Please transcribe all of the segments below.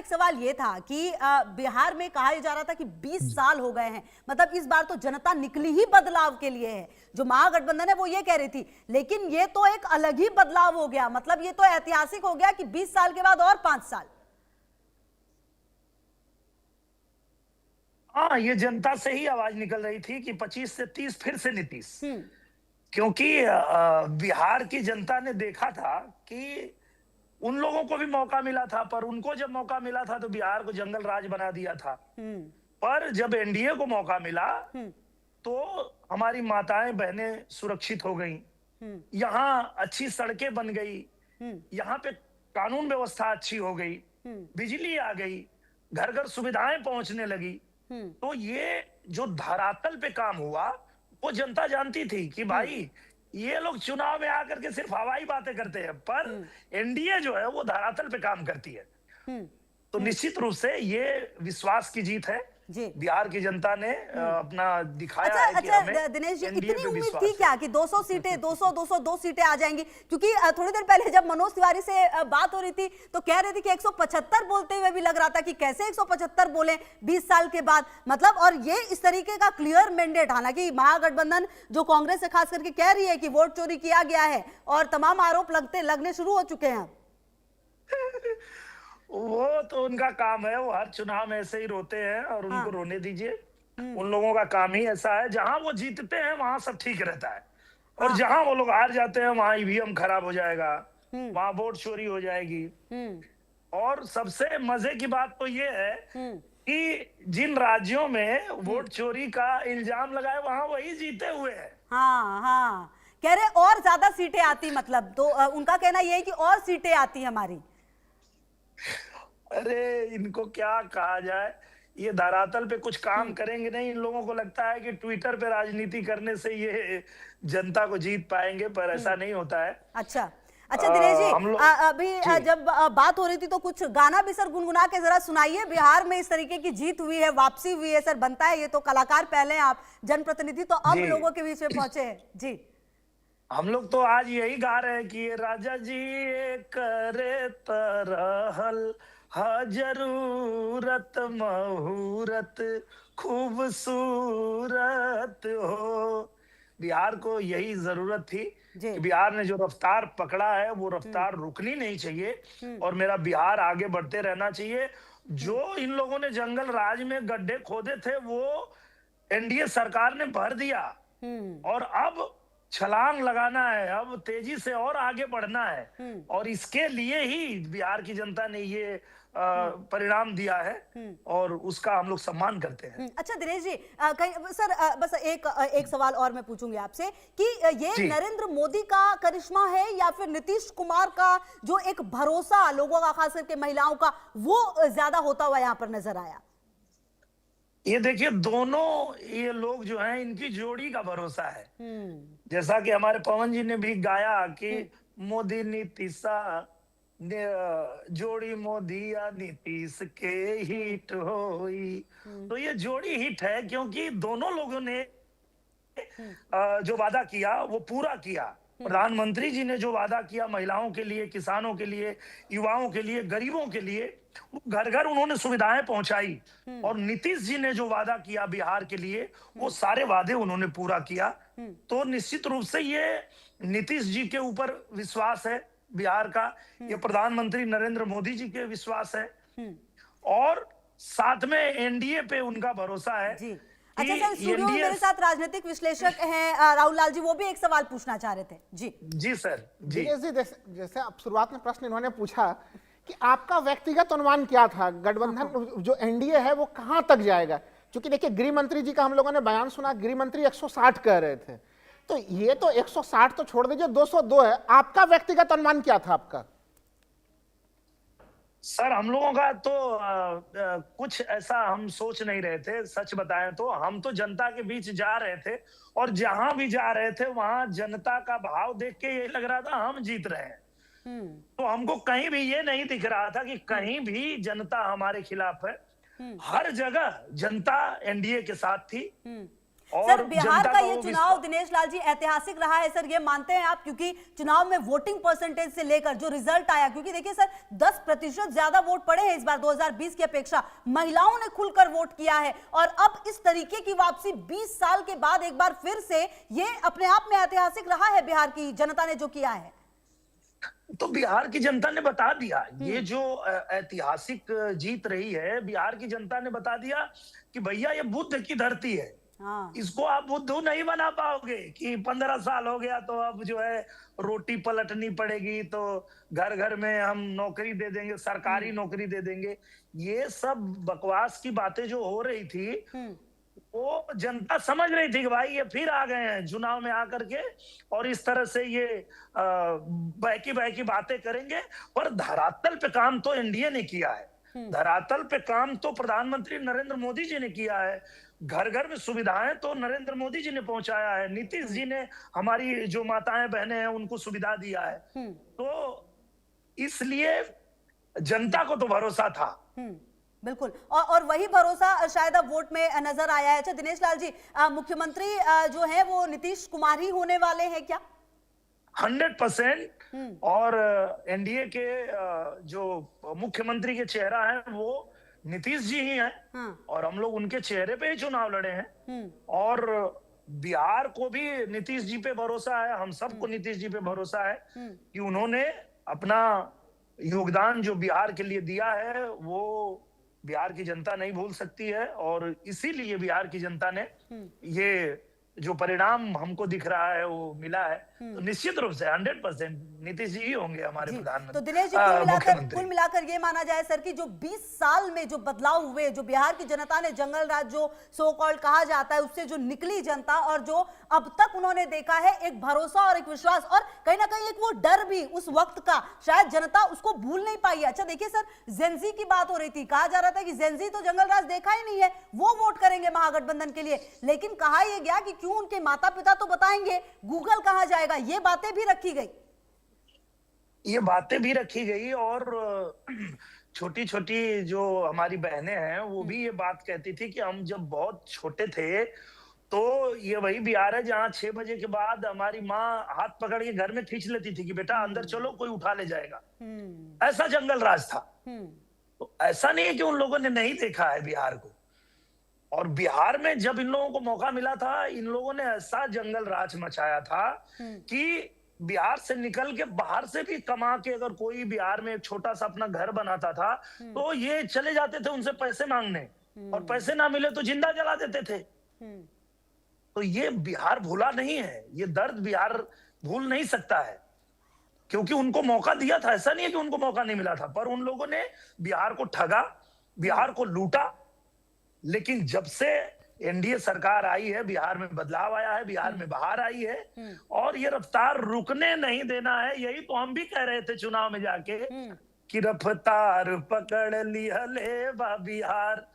एक सवाल ये था कि बिहार में कहा जा रहा था कि 20 साल हो गए हैं, मतलब इस बार तो जनता निकली ही बदलाव के लिए है। जो महागठबंधन है वो ये कह रही थी, लेकिन ये तो एक अलग ही बदलाव हो गया, मतलब ये तो ऐतिहासिक हो गया कि 20 साल के बाद और 5 साल। हाँ, ये जनता से ही आवाज निकल रही थी कि 25 से 30 फिर से नीतीश। क्योंकि बिहार की जनता ने देखा था कि उन लोगों को भी मौका मिला था, पर उनको जब मौका मिला था तो बिहार को जंगल राज बना दिया था। पर जब एनडीए को मौका मिला तो हमारी माताएं बहनें सुरक्षित हो गईं, यहाँ अच्छी सड़कें बन गई, यहाँ पे कानून व्यवस्था अच्छी हो गई, बिजली आ गई, घर घर सुविधाएं पहुंचने लगी। तो ये जो धरातल पे काम हुआ वो जनता जानती थी कि भाई ये लोग चुनाव में आकर के सिर्फ हवाई बातें करते हैं, पर एनडीए जो है वो धरातल पे काम करती है। तो निश्चित रूप से ये विश्वास की जीत है। बिहार की जनता ने अपना दिखाया है कि हमें दिनेश जी, एनडीए इतनी पे उम्मीद विश्वास थी क्या कि 200 सीटें 200 सीटें आ जाएंगी? क्योंकि थोड़ी देर पहले जब मनोज तिवारी से बात हो रही थी तो कह रहे थे कि 175 बोलते हुए भी लग रहा था कि कैसे 175 बोले 20 साल के बाद, मतलब। और ये इस तरीके का क्लियर मैंडेट, हालांकि महागठबंधन जो कांग्रेस से खास करके कह रही है कि वोट चोरी किया गया है और तमाम आरोप लगने शुरू हो चुके हैं। वो तो उनका काम है, वो हर चुनाव में ऐसे ही रोते हैं और उनको रोने दीजिए। उन लोगों का काम ही ऐसा है, जहां वो जीतते हैं वहां सब ठीक रहता है, और जहां वो लोग हार जाते हैं वहां ईवीएम खराब हो जाएगा, वहां वोट चोरी हो जाएगी। और सबसे मजे की बात तो ये है कि जिन राज्यों में वोट चोरी का इल्जाम लगाए वहां वही जीते हुए हैं। हाँ, कह रहे और ज्यादा सीटें आती, मतलब तो उनका कहना यह है कि और सीटें आती हमारी। अरे इनको क्या कहा जाए, ये धरातल पे कुछ काम करेंगे नहीं। इन लोगों को लगता है कि ट्विटर पे राजनीति करने से ये जनता को जीत पाएंगे, पर ऐसा नहीं होता है। अच्छा दिनेश जी, अभी जब बात हो रही थी तो कुछ गाना भी सर गुनगुना के जरा सुनाइए। बिहार में इस तरीके की जीत हुई है, वापसी हुई है सर, बनता है। ये तो कलाकार पहले हैं, आप जनप्रतिनिधि, तो अब लोगों के बीच में पहुंचे हैं जी। हम लोग तो आज यही गा रहे हैं कि राजा जी करे तरहल हा जरूरत महूरत खूबसूरत हो। बिहार को यही जरूरत थी कि बिहार ने जो रफ्तार पकड़ा है वो रफ्तार रुकनी नहीं चाहिए, और मेरा बिहार आगे बढ़ते रहना चाहिए। जो इन लोगों ने जंगल राज में गड्ढे खोदे थे वो एनडीए सरकार ने भर दिया, और अब छलांग लगाना है, अब तेजी से और आगे बढ़ना है, और इसके लिए ही बिहार की जनता ने ये परिणाम दिया है, और उसका हम लोग सम्मान करते हैं। अच्छा दिनेश जी, कहीं सर बस एक सवाल और मैं पूछूंगी आपसे कि ये नरेंद्र मोदी का करिश्मा है या फिर नीतीश कुमार का जो एक भरोसा लोगों का, खास करके महिलाओं का, वो ज्यादा होता हुआ यहाँ पर नजर आया? ये देखिए, दोनों ये लोग जो हैं इनकी जोड़ी का भरोसा है। जैसा कि हमारे पवन जी ने भी गाया कि मोदी नीतीशा जोड़ी मोदी या नीतीश के हिट होई। तो ये जोड़ी हिट है क्योंकि दोनों लोगों ने जो वादा किया वो पूरा किया। प्रधानमंत्री जी ने जो वादा किया महिलाओं के लिए, किसानों के लिए, युवाओं के लिए, गरीबों के लिए, घर घर उन्होंने सुविधाएं पहुंचाई। और नीतीश जी ने जो वादा किया बिहार के लिए वो सारे वादे उन्होंने पूरा किया। तो निश्चित रूप से ये नीतीश जी के ऊपर विश्वास है बिहार का, ये प्रधानमंत्री नरेंद्र मोदी जी के विश्वास है, और साथ में एनडीए पे उनका भरोसा है। अच्छा सर, स्टूडियो में मेरे साथ राजनीतिक विश्लेषक हैं राहुल लाल जी, वो भी एक सवाल पूछना चाह रहे थे। जी सर जी। जैसे आप शुरुआत में प्रश्न इन्होंने पूछा कि आपका व्यक्तिगत अनुमान क्या था, गठबंधन जो एनडीए है वो कहां तक जाएगा? क्योंकि देखिए गृह मंत्री जी का हम लोगों ने बयान सुना, गृह मंत्री 160 कह रहे थे, तो ये तो 160 तो छोड़ दीजिए, 202 है। आपका व्यक्तिगत अनुमान क्या था आपका? सर हम लोगों का तो कुछ ऐसा हम सोच नहीं रहे थे। सच बताएं तो हम तो जनता के बीच जा रहे थे, और जहां भी जा रहे थे वहां जनता का भाव देख के ये लग रहा था हम जीत रहे हैं। तो हमको कहीं भी ये नहीं दिख रहा था कि कहीं भी जनता हमारे खिलाफ है। हर जगह जनता एनडीए के साथ थी। और सर बिहार जनता का का ये वो चुनाव दिनेश लाल जी ऐतिहासिक रहा है सर, ये मानते हैं आप? क्योंकि चुनाव में वोटिंग परसेंटेज से लेकर जो रिजल्ट आया, क्योंकि देखिए सर 10% ज्यादा वोट पड़े हैं इस बार 2020 की अपेक्षा, महिलाओं ने खुलकर वोट किया है और अब इस तरीके की वापसी 20 साल के बाद एक बार फिर से, ये अपने आप में ऐतिहासिक रहा है बिहार की जनता ने जो किया है। तो बिहार की जनता ने बता दिया, ये जो ऐतिहासिक जीत रही है, बिहार की जनता ने बता दिया कि भैया ये बुद्ध की धरती है। हाँ। इसको आप बुद्धू नहीं बना पाओगे कि 15 साल हो गया तो अब जो है रोटी पलटनी पड़ेगी, तो घर घर में हम नौकरी दे देंगे, सरकारी नौकरी दे देंगे। ये सब बकवास की बातें जो हो रही थी, वो जनता समझ रही थी कि भाई ये फिर आ गए हैं चुनाव में आकर के और इस तरह से ये बहकी बहकी बातें करेंगे। पर धरातल पे काम तो एनडीए ने किया है, धरातल पे काम तो प्रधानमंत्री नरेंद्र मोदी जी ने किया है। घर घर में सुविधाएं तो नरेंद्र मोदी जी ने पहुंचाया है, नीतीश जी ने हमारी जो माताएं बहनें हैं उनको सुविधा दिया है। तो इसलिए जनता को तो भरोसा था। बिल्कुल, और वही भरोसा शायद अब वोट में नजर आया है। अच्छा दिनेश लाल जी, मुख्यमंत्री जो है वो नीतीश कुमार ही होने वाले हैं क्या? 100%। और एनडीए के जो मुख्यमंत्री के चेहरा है वो नीतीश जी ही हैं। हाँ। और हम लोग उनके चेहरे पे ही चुनाव लड़े हैं। और बिहार को भी नीतीश जी पे भरोसा है, हम सबको नीतीश जी पे भरोसा है कि उन्होंने अपना योगदान जो बिहार के लिए दिया है वो बिहार की जनता नहीं भूल सकती है। और इसीलिए बिहार की जनता ने ये जो परिणाम हमको दिख रहा है वो मिला है। तो निश्चित रूप से 100% नीतीश जी ही होंगे हमारे प्रधानमंत्री। तो दिनेश जी कुल मिलाकर ये माना जाए सर कि जो 20 साल में जो बदलाव हुए, जो बिहार की जनता ने जंगल राज जो सो कॉल्ड कहा जाता है उससे जो निकली जनता, और जो अब तक उन्होंने देखा है एक भरोसा और एक विश्वास, और कहीं ना कहीं एक वो डर भी उस वक्त का, शायद जनता उसको भूल नहीं पाई। अच्छा देखिए सर, जेनजी की बात हो रही थी, कहा जा रहा था कि जेनजी तो जंगल राज देखा ही नहीं है, वो वोट करेंगे महागठबंधन के लिए, लेकिन कहा यह गया कि क्यों उनके माता पिता तो बताएंगे, गूगल कहां जाएगा, ये बातें भी रखी गई। ये बातें भी रखी गई और छोटी छोटी जो हमारी बहनें हैं वो भी ये बात कहती थी कि हम जब बहुत छोटे थे तो ये वही बिहार है जहां 6 बजे के बाद हमारी माँ हाथ पकड़ के घर में खींच लेती थी कि बेटा अंदर चलो कोई उठा ले जाएगा। ऐसा जंगल राज था। तो ऐसा नहीं है कि उन लोगों ने नहीं देखा है बिहार को। और बिहार में जब इन लोगों को मौका मिला था, इन लोगों ने ऐसा जंगल राज मचाया था कि बिहार से निकल के बाहर से भी कमा के अगर कोई बिहार में एक छोटा सा अपना घर बनाता था तो ये चले जाते थे उनसे पैसे मांगने, और पैसे ना मिले तो जिंदा जला देते थे। तो ये बिहार भूला नहीं है, ये दर्द बिहार भूल नहीं सकता है, क्योंकि उनको मौका दिया था। ऐसा नहीं है कि उनको मौका नहीं मिला था, पर उन लोगों ने बिहार को ठगा, बिहार को लूटा। लेकिन जब से एनडीए सरकार आई है, बिहार में बदलाव आया है, बिहार में बहार आई है, और ये रफ्तार रुकने नहीं देना है। यही तो हम भी कह रहे थे चुनाव में जाके कि रफ्तार पकड़ ली हले बा बिहार,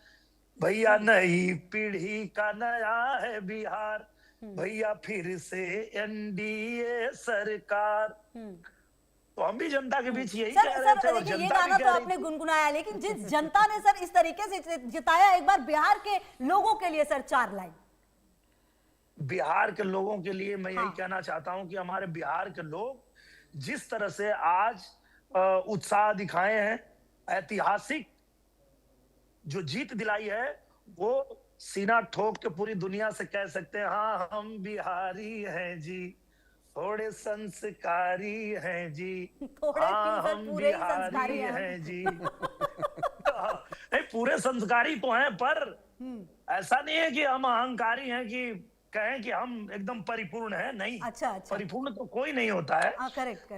भैया नई पीढ़ी का नया है बिहार, भैया फिर से एनडीए सरकार। तो हम भी जनता के बीच यही कह रहे थे। देखिए ये गाना तो आपने गुनगुनाया, लेकिन जिस जनता ने सर इस तरीके से जिताया, एक बार बिहार के लोगों के लिए सर 4 लाइन। बिहार के लोगों के लिए मैं यही कहना चाहता हूं कि हमारे बिहार के लोग जिस तरह से आज उत्साह दिखाए हैं, ऐतिहासिक जो जीत दिलाई है, वो सीना ठोक के पूरी दुनिया से कह सकते हैं हाँ हम बिहारी हैं जी, थोड़े संस्कारी हैं जी, हाँ हम बिहारी हैं जी। पूरे संस्कारी तो हैं, पर ऐसा नहीं है कि हम अहंकारी हैं कि कहें कि हम एकदम परिपूर्ण हैं, नहीं। अच्छा। परिपूर्ण तो कोई नहीं होता है। करेक्ट।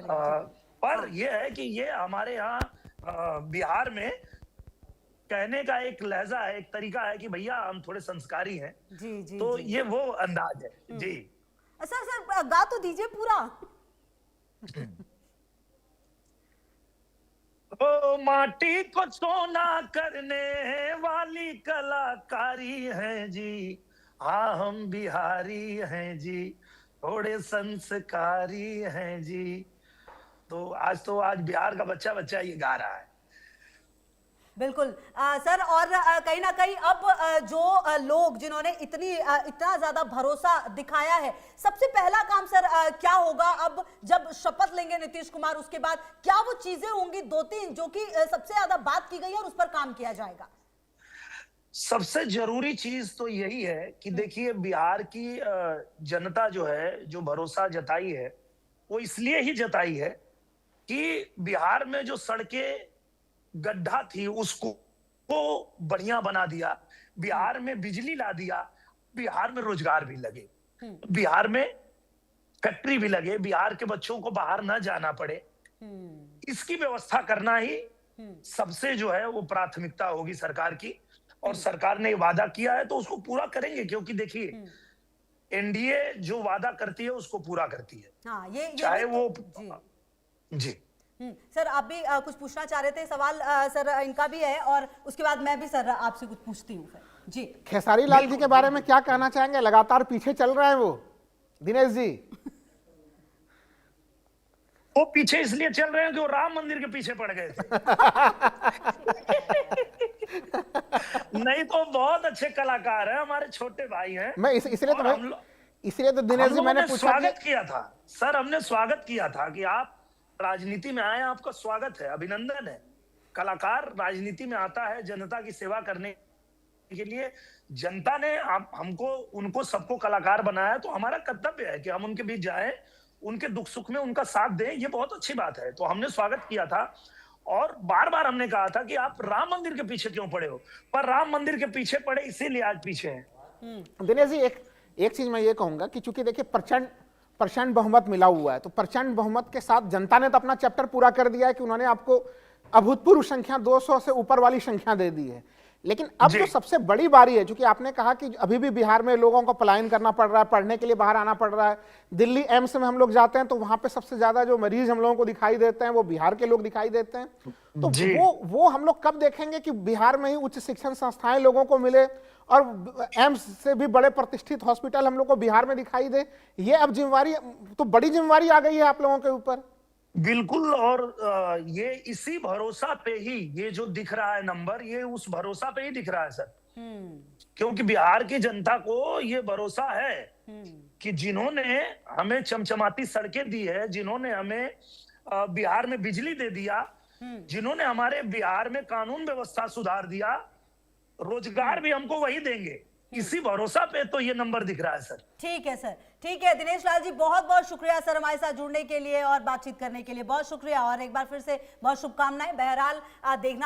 पर यह है कि ये हमारे यहाँ बिहार में कहने का एक लहजा है, एक तरीका है कि भैया हम थोड़े संस्कारी हैं। जी तो ये वो अंदाज है जी। सर गा तो दीजिए पूरा। ओ माटी को सोना करने वाली कलाकारी है जी, हाँ हम बिहारी हैं जी, थोड़े संस्कारी हैं जी। तो आज बिहार का बच्चा ये गा रहा है। बिल्कुल सर, और कहीं ना कहीं अब जो लोग जिन्होंने इतना ज्यादा भरोसा दिखाया है, सबसे पहला काम सर क्या होगा अब जब शपथ लेंगे नीतीश कुमार, उसके बाद क्या वो चीजें होंगी दो तीन जो कि सबसे ज्यादा बात की गई है और उस पर काम किया जाएगा? सबसे जरूरी चीज तो यही है कि देखिए, बिहार की जनता जो है, जो भरोसा जताई है, वो इसलिए ही जताई है कि बिहार में जो सड़कें गड्ढा थी उसको बढ़िया बना दिया, बिहार में बिजली ला दिया, बिहार में रोजगार भी लगे, बिहार में फैक्ट्री भी लगे, बिहार के बच्चों को बाहर ना जाना पड़े, इसकी व्यवस्था करना ही सबसे जो है वो प्राथमिकता होगी सरकार की। और सरकार ने वादा किया है तो उसको पूरा करेंगे, क्योंकि देखिए एनडीए जो वादा करती है उसको पूरा करती है। हाँ, ये चाहे भी वो जी। जी सर आप भी कुछ पूछना चाह रहे थे, सवाल सर इनका भी है और उसके बाद मैं भी सर आपसे कुछ पूछती हूँ फिर जी। खेसारी लाल जी के बारे में क्या कहना चाहेंगे? लगातार पीछे चल रहा है वो, दिनेश जी। वो पीछे इसलिए चल रहे हैं कि वो राम मंदिर के पीछे पड़ गए थे। नहीं तो बहुत अच्छे कलाकार हैं, हमारे छोटे भाई हैं। मैं इसलिए तो दिनेश जी मैंने पूछा स्वागत किया था सर, हमने स्वागत किया था कि आप राजनीति में आए, आपका स्वागत है, अभिनंदन है। कलाकार राजनीति में आता है जनता की सेवा करने के लिए। जनता ने हमको उनको सबको कलाकार बनाया है, तो हमारा कर्तव्य है कि हम उनके बीच जाएं, उनके दुख सुख में उनका साथ दें। ये बहुत अच्छी बात है, तो हमने स्वागत किया था और बार बार हमने कहा था कि आप राम मंदिर के पीछे क्यों पड़े हो, पर राम मंदिर के पीछे पड़े इसीलिए आज पीछे हैं। दिनेश जी एक चीज मैं ये कहूंगा कि चूंकि देखिए प्रचंड बहुमत मिला हुआ है, तो प्रचंड बहुमत के साथ जनता ने तो अपना चैप्टर पूरा कर दिया है कि उन्होंने आपको अभूतपूर्व संख्या 200 से ऊपर वाली संख्या दे दी है। लेकिन अब जो सबसे बड़ी बारी है, क्योंकि आपने कहा कि अभी भी बिहार में लोगों को पलायन करना पड़ रहा है, पढ़ने के लिए बाहर आना पड़ रहा है। दिल्ली एम्स में हम लोग जाते हैं तो वहां पे सबसे ज्यादा जो मरीज हम लोगों को दिखाई देते हैं वो बिहार के लोग दिखाई देते हैं। तो वो हम लोग कब देखेंगे कि बिहार में ही उच्च शिक्षण संस्थाएं लोगों को मिले और एम्स से भी बड़े प्रतिष्ठित हॉस्पिटल हम लोग को बिहार में दिखाई दे? ये अब जिम्मेवारी, तो बड़ी जिम्मेवारी आ गई है आप लोगों के ऊपर। बिल्कुल, और ये इसी भरोसा पे ही ये जो दिख रहा है नंबर, ये उस भरोसा पे ही दिख रहा है सर। क्योंकि बिहार की जनता को ये भरोसा है कि जिन्होंने हमें चमचमाती सड़कें दी है, जिन्होंने हमें बिहार में बिजली दे दिया, जिन्होंने हमारे बिहार में कानून व्यवस्था सुधार दिया, रोजगार भी हमको वही देंगे। इसी भरोसा पे तो ये नंबर दिख रहा है सर। ठीक है सर, ठीक है दिनेश लाल जी, बहुत बहुत शुक्रिया सर हमारे साथ जुड़ने के लिए और बातचीत करने के लिए, बहुत शुक्रिया और एक बार फिर से बहुत शुभकामनाएं। बहरहाल देखना